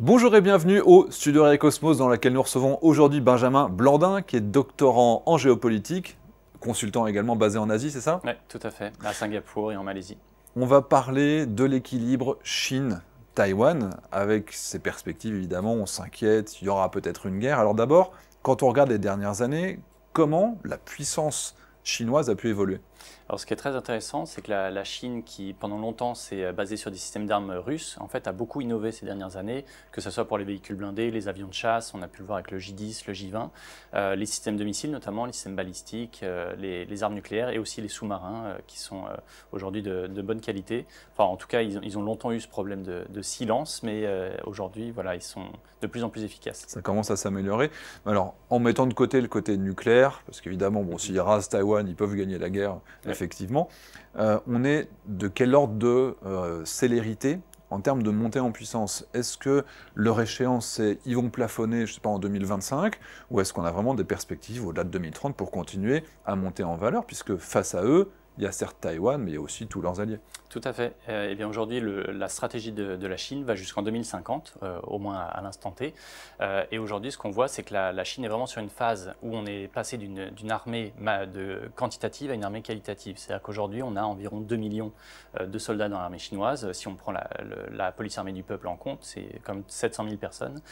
Bonjour et bienvenue au Studio Ray Cosmos dans lequel nous recevons aujourd'hui Benjamin Blandin qui est doctorant en géopolitique, consultant également basé en Asie, c'est ça? Oui, tout à fait, à Singapour et en Malaisie. On va parler de l'équilibre Chine-Taïwan. Avec ces perspectives, évidemment, on s'inquiète, il y aura peut-être une guerre. Alors d'abord, quand on regarde les dernières années, comment la puissance chinoise a pu évoluer? Alors, ce qui est très intéressant, c'est que la Chine, qui pendant longtemps s'est basée sur des systèmes d'armes russes, en fait, a beaucoup innové ces dernières années, que ce soit pour les véhicules blindés, les avions de chasse, on a pu le voir avec le J-10, le J-20, les systèmes de missiles notamment, les systèmes balistiques, les armes nucléaires et aussi les sous-marins qui sont aujourd'hui de bonne qualité. Enfin, en tout cas, ils ont longtemps eu ce problème de silence, mais aujourd'hui, voilà, ils sont de plus en plus efficaces. Ça commence à s'améliorer. Alors, en mettant de côté le côté nucléaire, parce qu'évidemment, bon, s'ils rasent Taïwan, ils peuvent gagner la guerre, Ouais. effectivement. On est de quel ordre de célérité en termes de montée en puissance? Est-ce que leur échéance, c'est ils vont plafonner, je sais pas, en 2025, ou est-ce qu'on a vraiment des perspectives au-delà de 2030 pour continuer à monter en valeur, puisque face à eux, il y a certes Taïwan, mais il y a aussi tous leurs alliés. Tout à fait. Eh bien aujourd'hui, la stratégie de la Chine va jusqu'en 2050, au moins à l'instant T. Et aujourd'hui, ce qu'on voit, c'est que la Chine est vraiment sur une phase où on est passé d'une armée quantitative à une armée qualitative. C'est-à-dire qu'aujourd'hui, on a environ 2 millions de soldats dans l'armée chinoise. Si on prend la police armée du peuple en compte, c'est comme 700 000 personnes.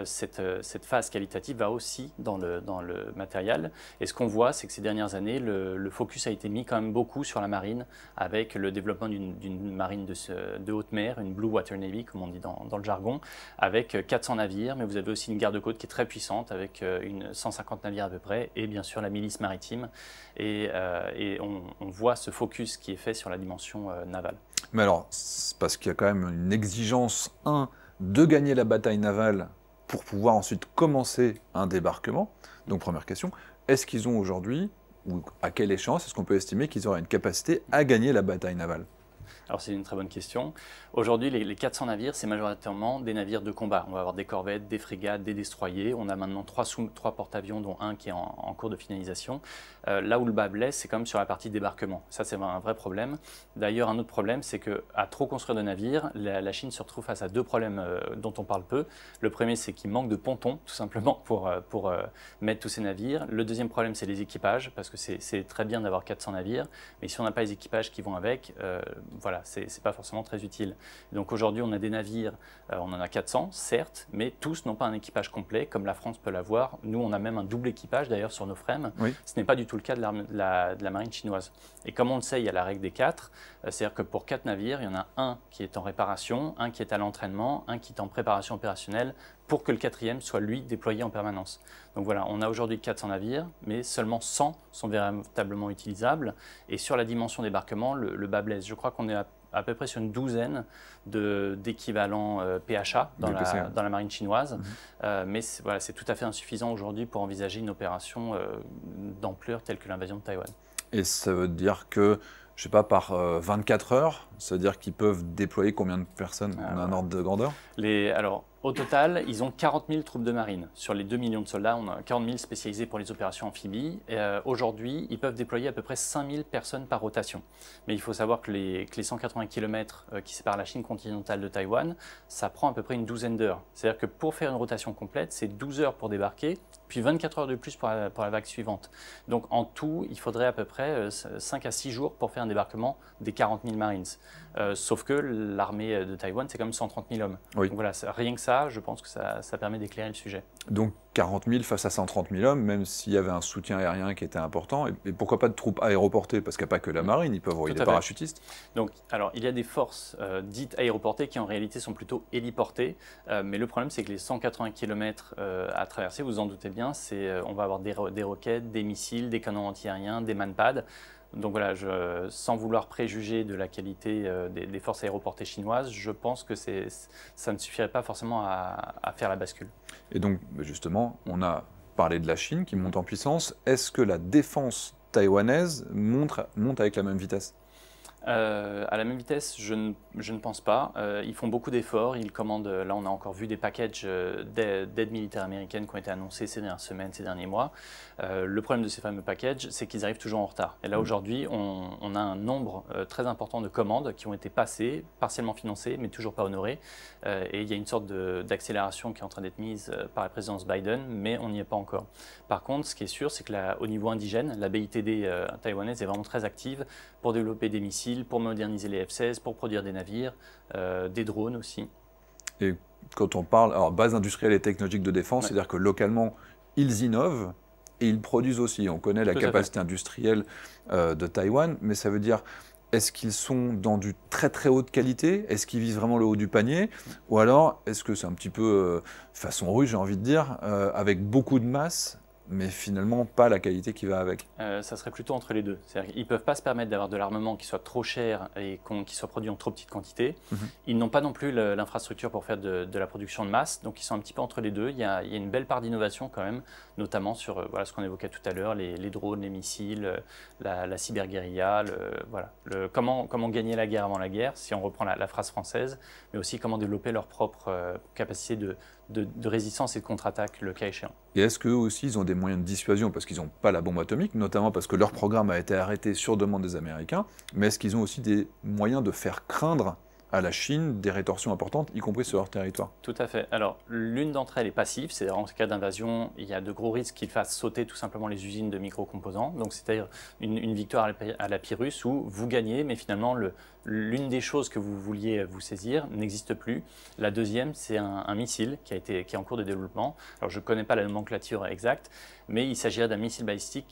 Cette phase qualitative va aussi dans le matériel. Et ce qu'on voit, c'est que ces dernières années, le focus a été mis quand même beaucoup sur la marine, avec le développement d'une marine de haute mer, une Blue Water Navy, comme on dit dans le jargon, avec 400 navires, mais vous avez aussi une garde-côte qui est très puissante, avec 150 navires à peu près, et bien sûr la milice maritime. Et on voit ce focus qui est fait sur la dimension navale. Mais alors, c'est parce qu'il y a quand même une exigence, de gagner la bataille navale pour pouvoir ensuite commencer un débarquement. Donc, première question, est-ce qu'ils ont aujourd'hui, ou à quelle échéance, est-ce qu'on peut estimer qu'ils auraient une capacité à gagner la bataille navale? Alors c'est une très bonne question. Aujourd'hui, les 400 navires, c'est majoritairement des navires de combat. On va avoir des corvettes, des frégates, des destroyers. On a maintenant trois porte-avions, dont un qui est en cours de finalisation. Là où le bas blesse, c'est quand même sur la partie débarquement. Ça, c'est un vrai problème. D'ailleurs, un autre problème, c'est qu'à trop construire de navires, la Chine se retrouve face à deux problèmes dont on parle peu. Le premier, c'est qu'il manque de pontons, tout simplement, pour mettre tous ces navires. Le deuxième problème, c'est les équipages, parce que c'est très bien d'avoir 400 navires, mais si on n'a pas les équipages qui vont avec, voilà, c'est pas forcément très utile. Donc aujourd'hui, on a des navires, on en a 400, certes, mais tous n'ont pas un équipage complet, comme la France peut l'avoir. Nous, on a même un double équipage, d'ailleurs, sur nos frêmes. Oui. Ce n'est pas du tout le cas de la marine chinoise. Et comme on le sait, il y a la règle des 4, c'est-à-dire que pour 4 navires, il y en a un qui est en réparation, un qui est à l'entraînement, un qui est en préparation opérationnelle, pour que le quatrième soit, lui, déployé en permanence. Donc voilà, on a aujourd'hui 400 navires, mais seulement 100 sont véritablement utilisables. Et sur la dimension débarquement, le bas blesse. Je crois qu'on est à peu près sur une douzaine d'équivalents PHA dans la marine chinoise. Mais voilà, c'est tout à fait insuffisant aujourd'hui pour envisager une opération d'ampleur telle que l'invasion de Taïwan. Et ça veut dire que, je sais pas, par 24 heures, ça veut dire qu'ils peuvent déployer combien de personnes? On a un ordre de grandeur? Alors, au total, ils ont 40 000 troupes de marine. Sur les 2 millions de soldats, on a 40 000 spécialisés pour les opérations amphibies. Aujourd'hui, ils peuvent déployer à peu près 5 000 personnes par rotation. Mais il faut savoir que les 180 km qui séparent la Chine continentale de Taïwan, ça prend à peu près une douzaine d'heures. C'est-à-dire que pour faire une rotation complète, c'est 12 heures pour débarquer, puis 24 heures de plus pour la vague suivante. Donc en tout, il faudrait à peu près 5 à 6 jours pour faire un débarquement des 40 000 Marines. Sauf que l'armée de Taïwan, c'est quand même 130 000 hommes. Oui. Donc voilà, rien que ça, je pense que ça permet d'éclairer le sujet. Donc 40 000 face à 130 000 hommes, même s'il y avait un soutien aérien qui était important. Et pourquoi pas de troupes aéroportées? Parce qu'il n'y a pas que la marine, ils peuvent envoyer des parachutistes. Donc, alors, il y a des forces dites aéroportées qui en réalité sont plutôt héliportées. Mais le problème, c'est que les 180 km à traverser, vous en doutez bien, on va avoir des roquettes, des missiles, des canons antiaériens, des manpads. Donc voilà, sans vouloir préjuger de la qualité des forces aéroportées chinoises, je pense que ça ne suffirait pas forcément à faire la bascule. Et donc, justement, on a parlé de la Chine qui monte en puissance. Est-ce que la défense taïwanaise monte avec la même vitesse? À la même vitesse, je ne pense pas. Ils font beaucoup d'efforts. Ils commandent. Là, on a encore vu des packages d'aide militaire américaine qui ont été annoncés ces dernières semaines, ces derniers mois. Le problème de ces fameux packages, c'est qu'ils arrivent toujours en retard. Et là, aujourd'hui, on a un nombre très important de commandes qui ont été passées, partiellement financées, mais toujours pas honorées. Et il y a une sorte d'accélération qui est en train d'être mise par la présidence Biden, mais on n'y est pas encore. Par contre, ce qui est sûr, c'est qu'au niveau indigène, la BITD taïwanaise est vraiment très active pour développer des missiles, pour moderniser les F-16, pour produire des navires, des drones aussi. Et quand on parle, alors base industrielle et technologique de défense, c'est-à-dire que localement, ils innovent et ils produisent aussi. On connaît la capacité industrielle de Taïwan, mais ça veut dire, est-ce qu'ils sont dans du très très haute qualité? Est-ce qu'ils visent vraiment le haut du panier? Ou alors, est-ce que c'est un petit peu façon russe, j'ai envie de dire, avec beaucoup de masse, mais finalement pas la qualité qui va avec? Ça serait plutôt entre les deux. Ils ne peuvent pas se permettre d'avoir de l'armement qui soit trop cher et qui soit produit en trop petite quantité. Ils n'ont pas non plus l'infrastructure pour faire de la production de masse, donc ils sont un petit peu entre les deux. Il y a une belle part d'innovation quand même, notamment sur ce qu'on évoquait tout à l'heure, les drones, les missiles, la cyberguérilla, comment gagner la guerre avant la guerre, si on reprend la phrase française, mais aussi comment développer leur propre capacité de résistance et de contre-attaque le cas échéant. Et est-ce qu'eux aussi, ils ont des moyens de dissuasion parce qu'ils n'ont pas la bombe atomique, notamment parce que leur programme a été arrêté sur demande des Américains, mais est-ce qu'ils ont aussi des moyens de faire craindre à la Chine des rétorsions importantes, y compris sur leur territoire? Tout à fait. Alors, l'une d'entre elles est passive, c'est-à-dire en cas d'invasion, il y a de gros risques qu'ils fassent sauter tout simplement les usines de micro-composants. Donc, c'est-à-dire une victoire à la Pyrrhus où vous gagnez, mais finalement, l'une des choses que vous vouliez vous saisir n'existe plus. La deuxième, c'est un missile qui est en cours de développement. Alors, je ne connais pas la nomenclature exacte, mais il s'agirait d'un missile balistique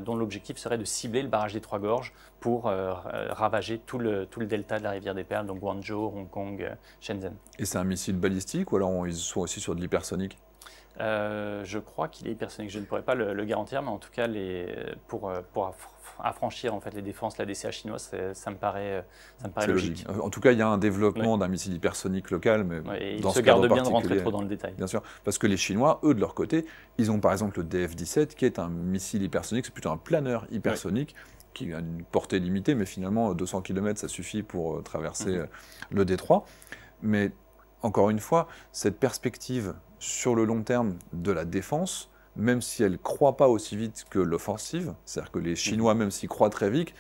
dont l'objectif serait de cibler le barrage des Trois Gorges pour ravager tout le delta de la rivière des Perles, donc Guangzhou, Hong Kong, Shenzhen. Et c'est un missile balistique ou alors ils sont aussi sur de l'hypersonique? Je crois qu'il est hypersonique. Je ne pourrais pas le garantir, mais en tout cas, pour affranchir en fait les défenses, la DCA chinoise, ça me paraît logique. En tout cas, il y a un développement d'un missile hypersonique local, mais dans ce cadre bien de rentrer trop dans le détail. Bien sûr, parce que les Chinois, eux, de leur côté, ils ont par exemple le DF-17, qui est un missile hypersonique, c'est plutôt un planeur hypersonique, qui a une portée limitée, mais finalement, 200 km, ça suffit pour traverser le détroit. Mais encore une fois, cette perspective sur le long terme de la défense, même si elle ne croît pas aussi vite que l'offensive, c'est-à-dire que les Chinois, même s'ils croient très vite,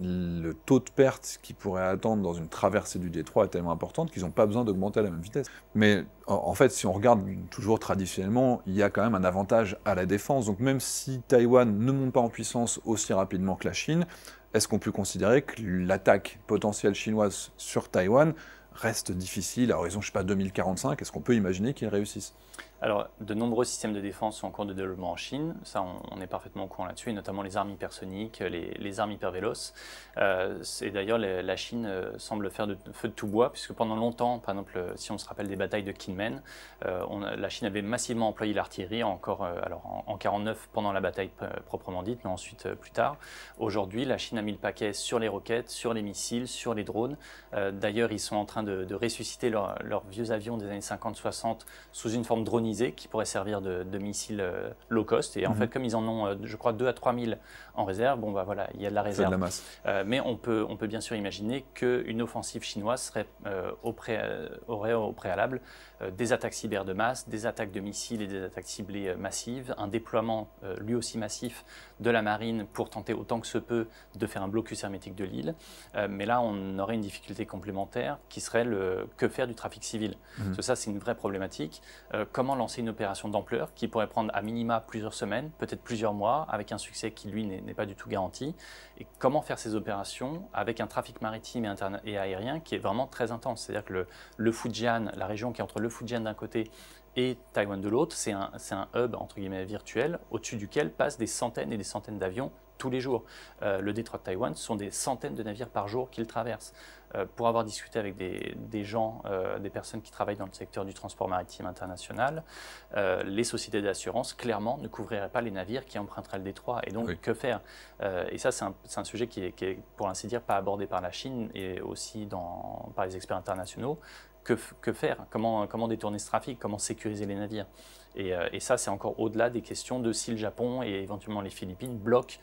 le taux de perte qu'ils pourraient attendre dans une traversée du détroit est tellement important qu'ils n'ont pas besoin d'augmenter à la même vitesse. Mais en fait, si on regarde toujours traditionnellement, il y a quand même un avantage à la défense. Donc même si Taïwan ne monte pas en puissance aussi rapidement que la Chine, est-ce qu'on peut considérer que l'attaque potentielle chinoise sur Taïwan reste difficile à horizon, je ne sais pas, 2045? Est-ce qu'on peut imaginer qu'ils réussissent? Alors, de nombreux systèmes de défense sont en cours de développement en Chine, ça on est parfaitement au courant là-dessus, et notamment les armes hypersoniques, les armes hypervéloces. Et d'ailleurs, la Chine semble faire de feu de tout bois, puisque pendant longtemps, par exemple, si on se rappelle des batailles de Kinmen, la Chine avait massivement employé l'artillerie, encore en 1949 pendant la bataille proprement dite, mais ensuite plus tard. Aujourd'hui, la Chine a mis le paquet sur les roquettes, sur les missiles, sur les drones. D'ailleurs, ils sont en train de ressusciter leurs vieux avions des années 50-60 sous une forme dronisée, qui pourrait servir de missiles low cost. Et en fait, comme ils en ont, je crois, 2 à 3 000 en réserve, bon, bah voilà, il y a de la réserve. De la masse. Mais on peut bien sûr imaginer qu'une offensive chinoise aurait au préalable des attaques cyber de masse, des attaques de missiles et des attaques ciblées massives, un déploiement lui aussi massif de la marine pour tenter autant que se peut de faire un blocus hermétique de l'île. Mais là, on aurait une difficulté complémentaire qui serait que faire du trafic civil. Parce que ça, c'est une vraie problématique. Comment lancer une opération d'ampleur qui pourrait prendre à minima plusieurs semaines, peut-être plusieurs mois, avec un succès qui, lui, n'est pas du tout garanti. Et comment faire ces opérations avec un trafic maritime et aérien qui est vraiment très intense. C'est-à-dire que le Fujian, la région qui est entre le Fujian d'un côté et Taïwan de l'autre, c'est un hub entre guillemets virtuel au-dessus duquel passent des centaines et des centaines d'avions tous les jours. Le détroit de Taïwan, ce sont des centaines de navires par jour qu'il traverse. Pour avoir discuté avec des gens, des personnes qui travaillent dans le secteur du transport maritime international, les sociétés d'assurance, clairement, ne couvriraient pas les navires qui emprunteraient le détroit. Et donc, que faire? Et ça, c'est un sujet qui est, pour ainsi dire, pas abordé par la Chine et aussi par les experts internationaux. que faire, comment détourner ce trafic, comment sécuriser les navires. Et ça, c'est encore au-delà des questions de si le Japon et éventuellement les Philippines bloquent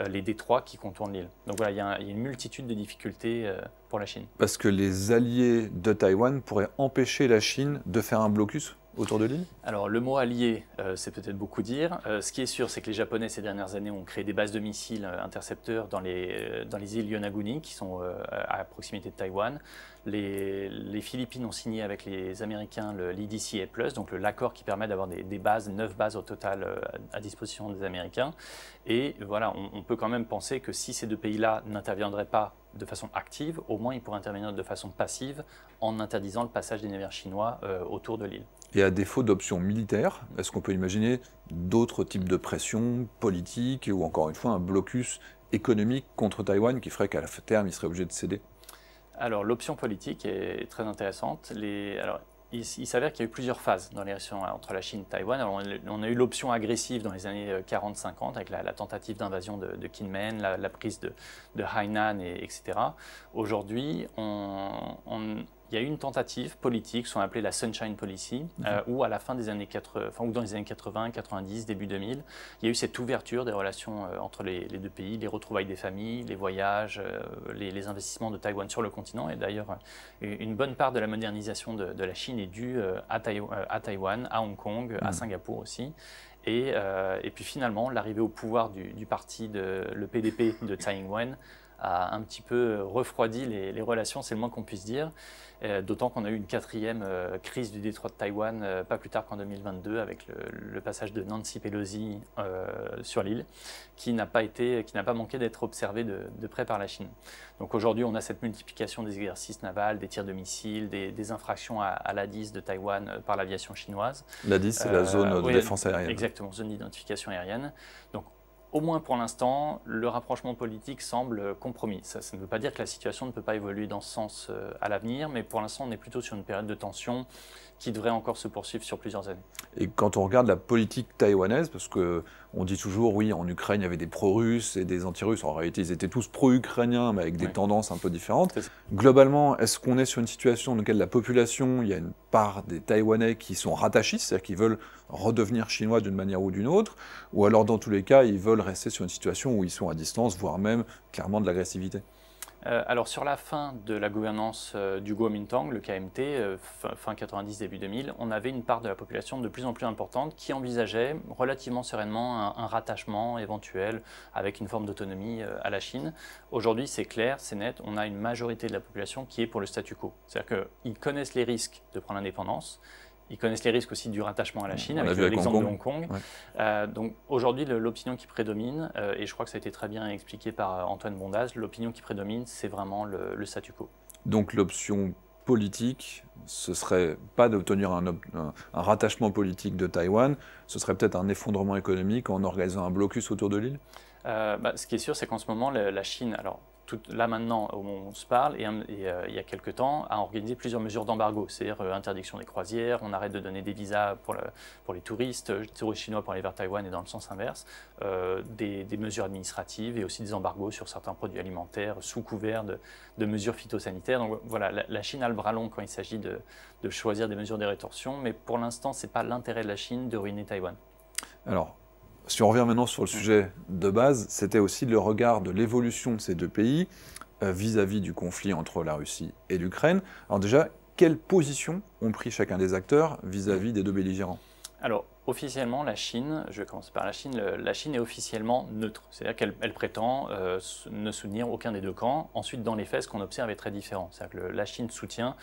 les détroits qui contournent l'île. Donc voilà, il y a une multitude de difficultés pour la Chine. Parce que les alliés de Taïwan pourraient empêcher la Chine de faire un blocus autour de l'île? Alors le mot allié, c'est peut-être beaucoup dire. Ce qui est sûr, c'est que les Japonais ces dernières années ont créé des bases de missiles intercepteurs dans les îles Yonaguni, qui sont à proximité de Taïwan. Les Philippines ont signé avec les Américains l'EDCA+, donc l'accord qui permet d'avoir des bases, 9 bases au total à disposition des Américains. Et voilà, on peut quand même penser que si ces deux pays-là n'interviendraient pas de façon active, au moins ils pourraient intervenir de façon passive en interdisant le passage des navires chinois autour de l'île. Et à défaut d'options militaires, est-ce qu'on peut imaginer d'autres types de pressions politiques ou encore une fois un blocus économique contre Taïwan qui ferait qu'à la terme il serait obligé de céder? Alors l'option politique est très intéressante. Il s'avère qu'il y a eu plusieurs phases dans les relations entre la Chine et Taïwan. Alors, on a eu l'option agressive dans les années 40-50 avec la tentative d'invasion de Kinmen, la prise de Hainan, etc. Aujourd'hui, il y a eu une tentative politique, ce qu'on appelait la Sunshine Policy, où à la fin des années 80, ou dans les années 80, 90, début 2000, il y a eu cette ouverture des relations entre les deux pays, les retrouvailles des familles, les voyages, les investissements de Taïwan sur le continent. Et d'ailleurs, une bonne part de la modernisation de la Chine est due à Taïwan, à Hong Kong, à Singapour aussi. Et puis finalement, l'arrivée au pouvoir du parti, le PDP de Tsai Ing-wen, a un petit peu refroidi les relations, c'est le moins qu'on puisse dire. D'autant qu'on a eu une quatrième crise du détroit de Taïwan pas plus tard qu'en 2022 avec le passage de Nancy Pelosi sur l'île, qui n'a pas manqué d'être observé de près par la Chine. Donc aujourd'hui, on a cette multiplication des exercices navals, des tirs de missiles, des infractions à l'ADIS de Taïwan par l'aviation chinoise. L'ADIS, c'est la zone de défense aérienne. Exactement, zone d'identification aérienne. Donc, au moins pour l'instant, le rapprochement politique semble compromis. Ça ne veut pas dire que la situation ne peut pas évoluer dans ce sens à l'avenir, mais pour l'instant, on est plutôt sur une période de tension qui devrait encore se poursuivre sur plusieurs années. Et quand on regarde la politique taïwanaise, parce qu'on dit toujours, oui, en Ukraine, il y avait des pro-russes et des anti-russes. En réalité, ils étaient tous pro-ukrainiens, mais avec des tendances un peu différentes. Globalement, est-ce qu'on est sur une situation dans laquelle la population, il y a une part des Taïwanais qui sont rattachistes, c'est-à-dire qu'ils veulent redevenir chinois d'une manière ou d'une autre, ou alors dans tous les cas, ils veulent rester sur une situation où ils sont à distance, voire même clairement de l'agressivité? Alors sur la fin de la gouvernance du Kuomintang, le KMT, fin 90, début 2000, on avait une part de la population de plus en plus importante qui envisageait relativement sereinement un rattachement éventuel avec une forme d'autonomie à la Chine. Aujourd'hui, c'est clair, c'est net, on a une majorité de la population qui est pour le statu quo. C'est-à-dire qu'ils connaissent les risques de prendre l'indépendance. Ils connaissent les risques aussi du rattachement à la Chine, avec l'exemple de Hong Kong. Ouais. Donc aujourd'hui, l'opinion qui prédomine, et je crois que ça a été très bien expliqué par Antoine Bondaz, l'opinion qui prédomine, c'est vraiment le statu quo. Donc l'option politique, ce serait pas d'obtenir un rattachement politique de Taïwan, ce serait peut-être un effondrement économique en organisant un blocus autour de l'île? Ce qui est sûr, c'est qu'en ce moment, la Chine... Alors, là maintenant, au moment où on se parle, et il y a quelques temps, a organisé plusieurs mesures d'embargo, c'est-à-dire interdiction des croisières, on arrête de donner des visas pour les touristes chinois pour aller vers Taïwan et dans le sens inverse, des mesures administratives et aussi des embargos sur certains produits alimentaires sous couvert de mesures phytosanitaires. Donc voilà, la Chine a le bras long quand il s'agit de choisir des mesures de rétorsion, mais pour l'instant, ce n'est pas l'intérêt de la Chine de ruiner Taïwan. Alors, si on revient maintenant sur le sujet de base, c'était aussi le regard de l'évolution de ces deux pays vis-à-vis du conflit entre la Russie et l'Ukraine. Alors déjà, quelle position ont pris chacun des acteurs vis-à-vis des deux belligérants? Alors, officiellement, la Chine, je vais commencer par la Chine est officiellement neutre. C'est-à-dire qu'elle prétend ne soutenir aucun des deux camps. Ensuite, dans les faits, ce qu'on observe est très différent. C'est-à-dire que la Chine soutient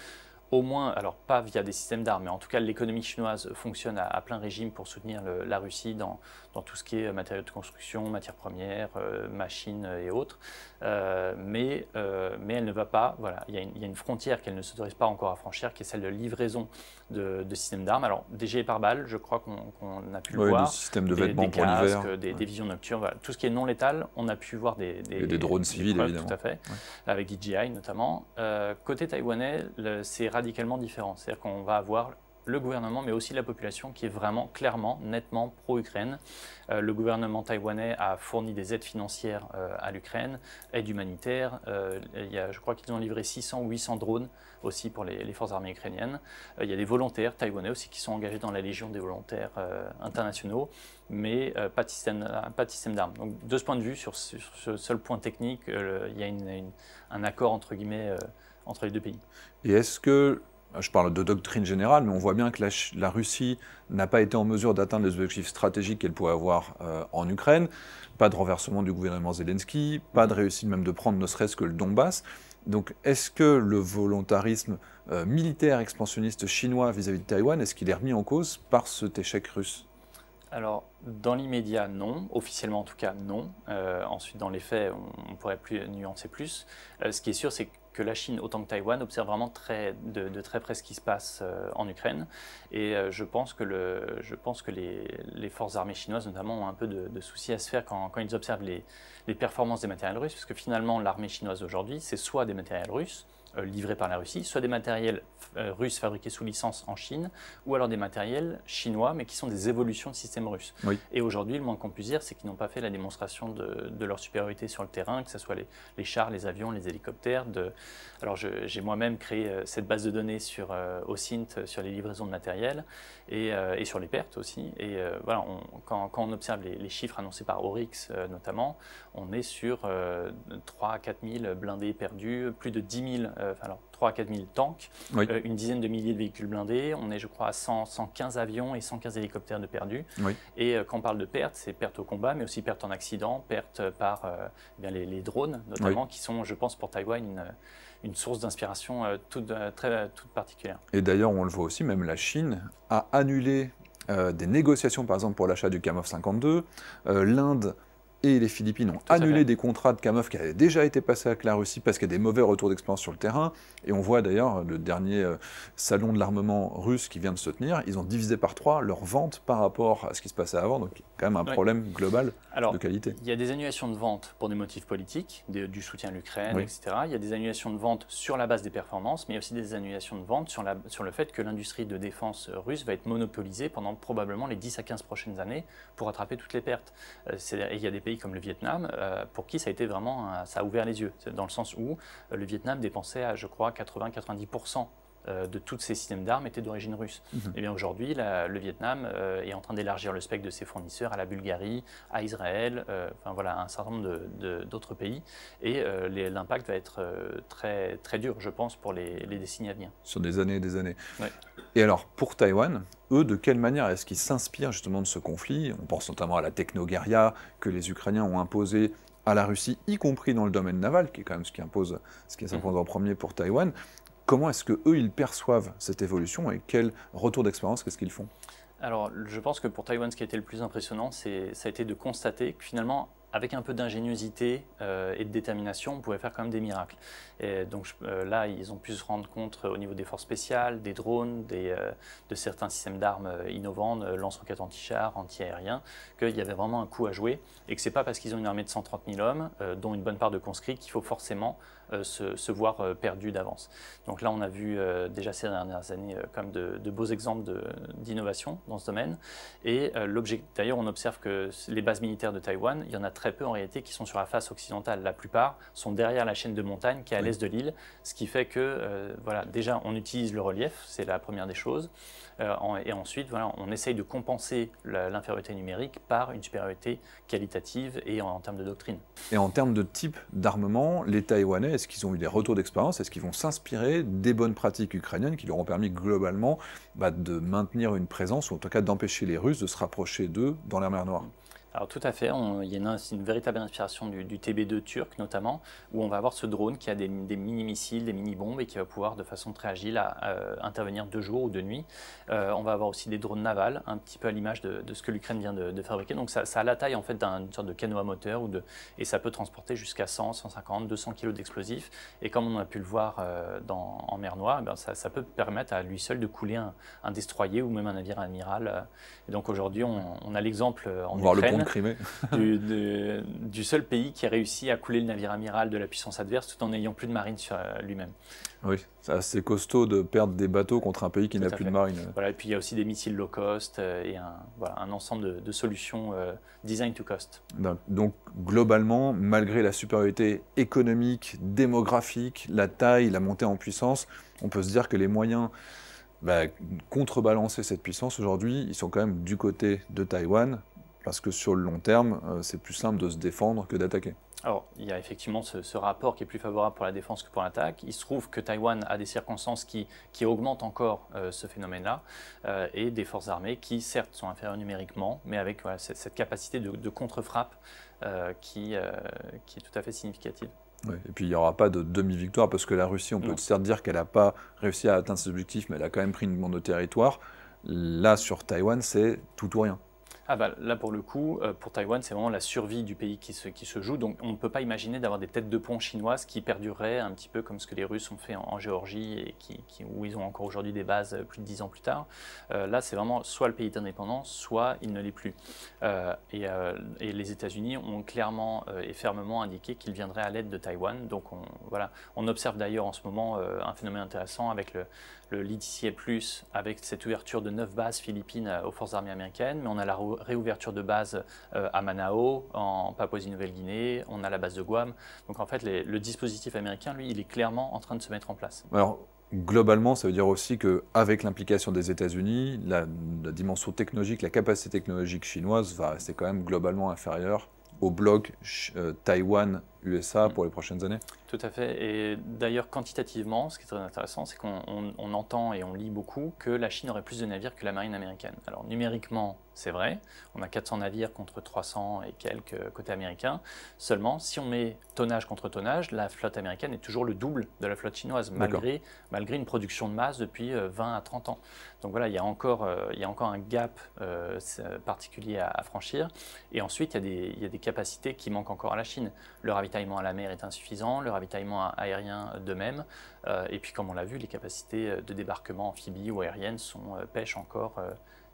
au moins, alors pas via des systèmes d'armes, mais en tout cas l'économie chinoise fonctionne à plein régime pour soutenir la Russie dans tout ce qui est matériaux de construction, matières premières, machines et autres. Mais elle ne va pas, voilà, il y a une frontière qu'elle ne s'autorise pas encore à franchir, qui est celle de livraison de systèmes d'armes. Alors des gilets pare-balles, je crois qu'on a pu le voir. Des systèmes de vêtements pour l'hiver. Des visions nocturnes, voilà. Tout ce qui est non létal, on a pu voir des drones civils, preuves, évidemment. Tout à fait, avec DJI notamment. Côté taïwanais, c'est radicalement différent. C'est-à-dire qu'on va avoir le gouvernement, mais aussi la population qui est vraiment clairement, nettement pro-Ukraine. Le gouvernement taïwanais a fourni des aides financières à l'Ukraine, aide humanitaire. Je crois qu'ils ont livré 600 ou 800 drones aussi pour les forces armées ukrainiennes. Il y a des volontaires taïwanais aussi qui sont engagés dans la Légion des volontaires internationaux, mais pas de système d'armes. Donc de ce point de vue, sur ce seul point technique, il y a un accord entre guillemets entre les deux pays. Et est-ce que, je parle de doctrine générale, mais on voit bien que la Russie n'a pas été en mesure d'atteindre les objectifs stratégiques qu'elle pourrait avoir en Ukraine, pas de renversement du gouvernement Zelensky, pas de réussite même de prendre ne serait-ce que le Donbass. Donc est-ce que le volontarisme militaire expansionniste chinois vis-à-vis de Taïwan, est-ce qu'il est remis en cause par cet échec russe ? Alors, dans l'immédiat, non. Officiellement, en tout cas, non. Ensuite, dans les faits, on pourrait nuancer plus. Ce qui est sûr, c'est que la Chine, autant que Taïwan, observe vraiment de très près ce qui se passe en Ukraine. Et je pense que les forces armées chinoises, notamment, ont un peu de soucis à se faire quand ils observent les performances des matériels russes, parce que finalement, l'armée chinoise aujourd'hui, c'est soit des matériels russes, livrés par la Russie, soit des matériels russes fabriqués sous licence en Chine, ou alors des matériels chinois, mais qui sont des évolutions de systèmes russes. Oui. Et aujourd'hui, le moins qu'on puisse dire, c'est qu'ils n'ont pas fait la démonstration de leur supériorité sur le terrain, que ce soit les chars, les avions, les hélicoptères. Alors j'ai moi-même créé cette base de données sur OSINT, sur les livraisons de matériel, et sur les pertes aussi. Et voilà, quand on observe les chiffres annoncés par Oryx notamment, on est sur 3 à 4 000 blindés perdus, plus de 10 000 3 à 4 000 tanks, oui. Une dizaine de milliers de véhicules blindés. On est, je crois, à 115 avions et 115 hélicoptères de perdus. Oui. Et quand on parle de pertes, c'est pertes au combat, mais aussi pertes en accident, pertes par les drones, notamment, qui sont, je pense, pour Taïwan, une source d'inspiration toute particulière. Et d'ailleurs, on le voit aussi, même la Chine a annulé des négociations, par exemple, pour l'achat du Kamov 52. L'Inde et les Philippines ont annulé des contrats de Kamov qui avaient déjà été passés avec la Russie parce qu'il y a des mauvais retours d'expérience sur le terrain. Et on voit d'ailleurs le dernier salon de l'armement russe qui vient de se tenir, ils ont divisé par 3 leurs ventes par rapport à ce qui se passait avant. Donc il y a quand même un problème global de qualité. Il y a des annulations de ventes pour des motifs politiques, du soutien à l'Ukraine, etc. Il y a des annulations de ventes sur la base des performances, mais il y a aussi des annulations de ventes sur le fait que l'industrie de défense russe va être monopolisée pendant probablement les 10 à 15 prochaines années pour rattraper toutes les pertes. Il y a des pays comme le Vietnam, pour qui ça a été vraiment, ça a ouvert les yeux, dans le sens où le Vietnam dépensait, je crois, 80-90% de tous ces systèmes d'armes étaient d'origine russe. Et bien aujourd'hui, le Vietnam est en train d'élargir le spectre de ses fournisseurs à la Bulgarie, à Israël, enfin voilà, à un certain nombre d'autres pays. Et l'impact va être très, très dur, je pense, pour les décennies à venir. Sur des années et des années. Ouais. Et alors, pour Taïwan, eux, de quelle manière est-ce qu'ils s'inspirent justement de ce conflit? On pense notamment à la technoguérilla que les Ukrainiens ont imposée à la Russie, y compris dans le domaine naval, qui est quand même ce qui s'impose en premier pour Taïwan. Comment est-ce qu'eux, ils perçoivent cette évolution et quel retour d'expérience, qu'est-ce qu'ils font? Alors, je pense que pour Taïwan, ce qui a été le plus impressionnant, ça a été de constater que finalement, avec un peu d'ingéniosité et de détermination, on pouvait faire quand même des miracles. Et donc là, ils ont pu se rendre compte au niveau des forces spéciales, des drones, de certains systèmes d'armes innovants, lance-roquettes anti-chars, anti-aériens, qu'il y avait vraiment un coup à jouer et que ce n'est pas parce qu'ils ont une armée de 130 000 hommes, dont une bonne part de conscrits, qu'il faut forcément se voir perdus d'avance. Donc là, on a vu déjà ces dernières années comme de beaux exemples d'innovation dans ce domaine. Et d'ailleurs, on observe que les bases militaires de Taïwan, il y en a très peu en réalité qui sont sur la face occidentale. La plupart sont derrière la chaîne de montagne qui est à l'est de l'île, ce qui fait que voilà, déjà on utilise le relief, c'est la première des choses, et ensuite voilà, on essaye de compenser l'infériorité numérique par une supériorité qualitative et en termes de doctrine. Et en termes de type d'armement, les Taïwanais, est-ce qu'ils ont eu des retours d'expérience? Est-ce qu'ils vont s'inspirer des bonnes pratiques ukrainiennes qui leur ont permis globalement de maintenir une présence, ou en tout cas d'empêcher les Russes de se rapprocher d'eux dans la mer Noire? Alors tout à fait, il y a une véritable inspiration du TB2 turc notamment, où on va avoir ce drone qui a des mini-missiles, des mini-bombes et qui va pouvoir de façon très agile intervenir de jour ou de nuit. On va avoir aussi des drones navals, un petit peu à l'image de ce que l'Ukraine vient de fabriquer. Donc ça a la taille en fait d'une sorte de canot à moteur et ça peut transporter jusqu'à 100, 150, 200 kg d'explosifs. Et comme on a pu le voir en mer Noire, ça peut permettre à lui seul de couler un destroyer ou même un navire amiral. Et donc aujourd'hui, on a l'exemple en Ukraine de Crimée. du seul pays qui a réussi à couler le navire amiral de la puissance adverse tout en n'ayant plus de marine sur lui-même. Oui, c'est assez costaud de perdre des bateaux contre un pays qui n'a plus de marine. Voilà, et puis il y a aussi des missiles low cost et un ensemble de solutions design to cost. Donc globalement, malgré la supériorité économique, démographique, la taille, la montée en puissance, on peut se dire que les moyens contrebalancer cette puissance aujourd'hui, ils sont quand même du côté de Taïwan, parce que sur le long terme, c'est plus simple de se défendre que d'attaquer. Alors, il y a effectivement ce rapport qui est plus favorable pour la défense que pour l'attaque. Il se trouve que Taïwan a des circonstances qui augmentent encore ce phénomène-là, et des forces armées qui, certes, sont inférieures numériquement, mais avec cette capacité de contre-frappe qui est tout à fait significative. Ouais, et puis il n'y aura pas de demi-victoire, parce que la Russie, on peut certes dire qu'elle n'a pas réussi à atteindre ses objectifs, mais elle a quand même pris une bande de territoire. Là, sur Taïwan, c'est tout ou rien. Ah bah, là, pour le coup, pour Taïwan, c'est vraiment la survie du pays qui se joue. Donc, on ne peut pas imaginer d'avoir des têtes de pont chinoises qui perdureraient un petit peu comme ce que les Russes ont fait en Géorgie et où ils ont encore aujourd'hui des bases plus de 10 ans plus tard. Là, c'est vraiment soit le pays est indépendant, soit il ne l'est plus. Et les États-Unis ont clairement et fermement indiqué qu'ils viendraient à l'aide de Taïwan. Donc, on observe d'ailleurs en ce moment un phénomène intéressant avec le LDCA+, avec cette ouverture de 9 bases philippines aux forces armées américaines, mais on a la réouverture de bases à Manao, en Papouasie-Nouvelle-Guinée, on a la base de Guam. Donc en fait, le dispositif américain, lui, il est clairement en train de se mettre en place. Alors, globalement, ça veut dire aussi qu'avec l'implication des États-Unis, la dimension technologique, la capacité technologique chinoise va rester quand même globalement inférieure au bloc Taïwan-USA pour les prochaines années? Tout à fait. Et d'ailleurs, quantitativement, ce qui est très intéressant, c'est qu'on entend et on lit beaucoup que la Chine aurait plus de navires que la marine américaine. Alors numériquement, c'est vrai. On a 400 navires contre 300 et quelques côté américain. Seulement, si on met tonnage contre tonnage, la flotte américaine est toujours le double de la flotte chinoise, malgré une production de masse depuis 20 à 30 ans. Donc voilà, il y a encore un gap particulier à franchir. Et ensuite, il y a des capacités qui manquent encore à la Chine. Le ravitaillement à la mer est insuffisant, le ravitaillement aérien de même. Et puis, comme on l'a vu, les capacités de débarquement amphibie ou aérienne pêchent encore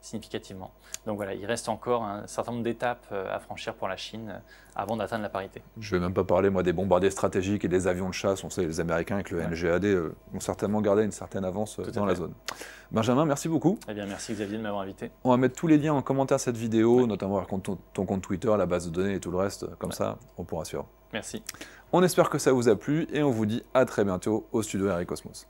significativement. Donc voilà, il reste encore un certain nombre d'étapes à franchir pour la Chine avant d'atteindre la parité. Je ne vais même pas parler, moi, des bombardiers stratégiques et des avions de chasse. On sait, les Américains avec le NGAD vont certainement garder une certaine avance dans la zone. Benjamin, merci beaucoup. Eh bien, merci Xavier de m'avoir invité. On va mettre tous les liens en commentaire de cette vidéo, notamment ton compte Twitter, la base de données et tout le reste. Comme ça, on pourra suivre. Merci. On espère que ça vous a plu et on vous dit à très bientôt au studio Air et Cosmos.